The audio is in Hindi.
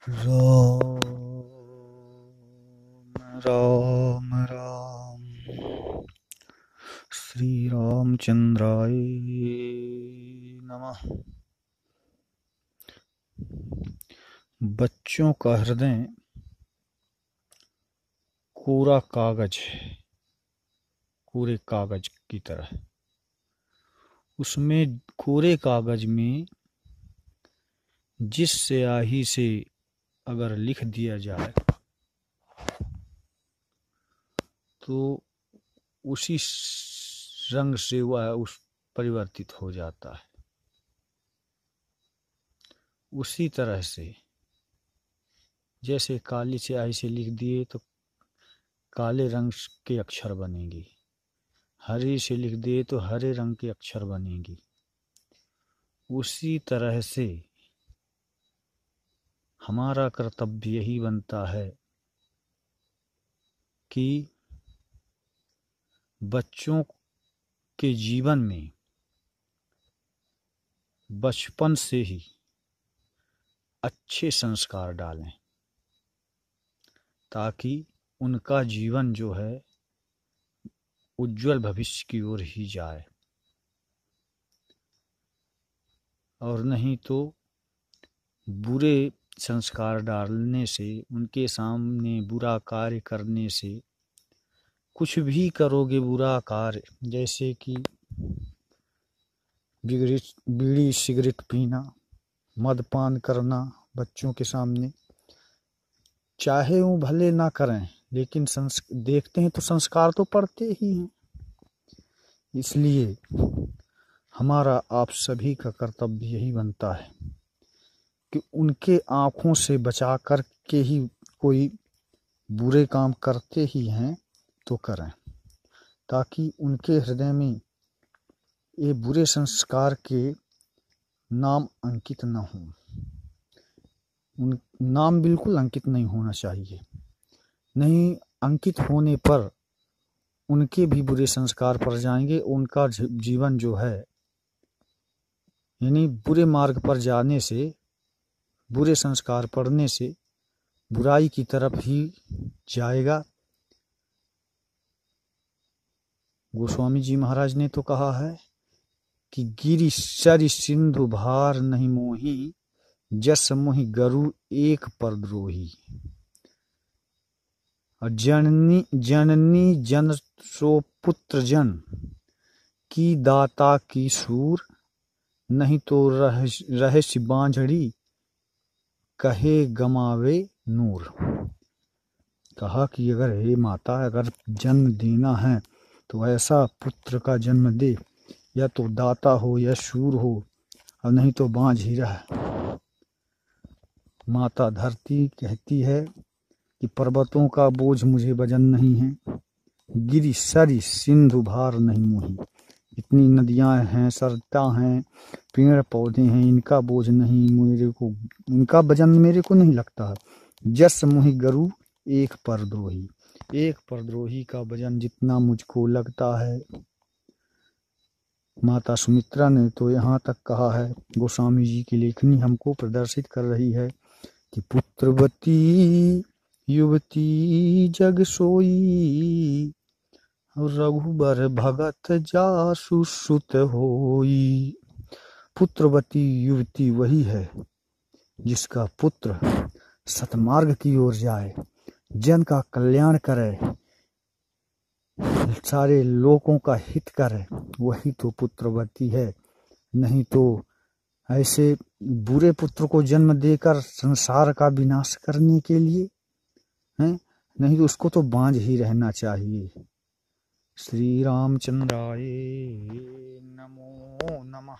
राम राम राम। श्री रामचंद्राय नमः। बच्चों का हृदय कोरा कागज है, कोरे कागज की तरह। उसमें कोरे कागज में जिस स्याही से अगर लिख दिया जाए तो उसी रंग से वह उस परिवर्तित हो जाता है। उसी तरह से जैसे काली स्याही से लिख दिए तो काले रंग के अक्षर बनेंगे, हरे से लिख दिए तो हरे रंग के अक्षर बनेंगे। उसी तरह से हमारा कर्तव्य यही बनता है कि बच्चों के जीवन में बचपन से ही अच्छे संस्कार डालें, ताकि उनका जीवन जो है उज्जवल भविष्य की ओर ही जाए। और नहीं तो बुरे संस्कार डालने से, उनके सामने बुरा कार्य करने से, कुछ भी करोगे बुरा कार्य, जैसे कि बीड़ी सिगरेट पीना, मदपान करना बच्चों के सामने, चाहे वो भले ना करें लेकिन देखते हैं तो संस्कार तो पड़ते ही हैं। इसलिए हमारा आप सभी का कर्तव्य यही बनता है कि उनके आँखों से बचा कर के ही कोई बुरे काम करते ही हैं तो करें, ताकि उनके हृदय में ये बुरे संस्कार के नाम अंकित न हों। उन नाम बिल्कुल अंकित नहीं होना चाहिए। नहीं अंकित होने पर उनके भी बुरे संस्कार पड़ जाएंगे। उनका जीवन जो है यानी बुरे मार्ग पर जाने से, बुरे संस्कार पड़ने से बुराई की तरफ ही जाएगा। गोस्वामी जी महाराज ने तो कहा है कि गिरि सरि सिंधु भार नहीं मोही, जस मोहि गरु एक पर द्रोही। जननी जननी जन सो पुत्र जन, की दाता की सूर, नहीं तो रहस्य बांझड़ी, कहे गमावे नूर। कहा कि अगर हे माता, अगर जन्म देना है तो ऐसा पुत्र का जन्म दे, या तो दाता हो या शूर हो, और नहीं तो बांझ ही रहे। माता धरती कहती है कि पर्वतों का बोझ मुझे वजन नहीं है, गिरि सरि सिंधु भार नहीं मोही। इतनी नदियां हैं, सरता हैं, पेड़ पौधे हैं, इनका बोझ नहीं मेरे को, इनका वजन मेरे को नहीं लगता है। जस मोहि गरु एक परद्रोही, एक परद्रोही का वजन जितना मुझको लगता है। माता सुमित्रा ने तो यहाँ तक कहा है, गोस्वामी जी की लेखनी हमको प्रदर्शित कर रही है कि पुत्रवती युवती जग सोई, रघुबर भगत जासु सुत होई। पुत्रवती युवती वही है जिसका पुत्र सतमार्ग की ओर जाए, जन का कल्याण करे, सारे लोगों का हित करे, वही तो पुत्रवती है। नहीं तो ऐसे बुरे पुत्र को जन्म देकर संसार का विनाश करने के लिए हैं, नहीं तो उसको तो बांझ ही रहना चाहिए। श्री रामचंद्राय नमो नमः।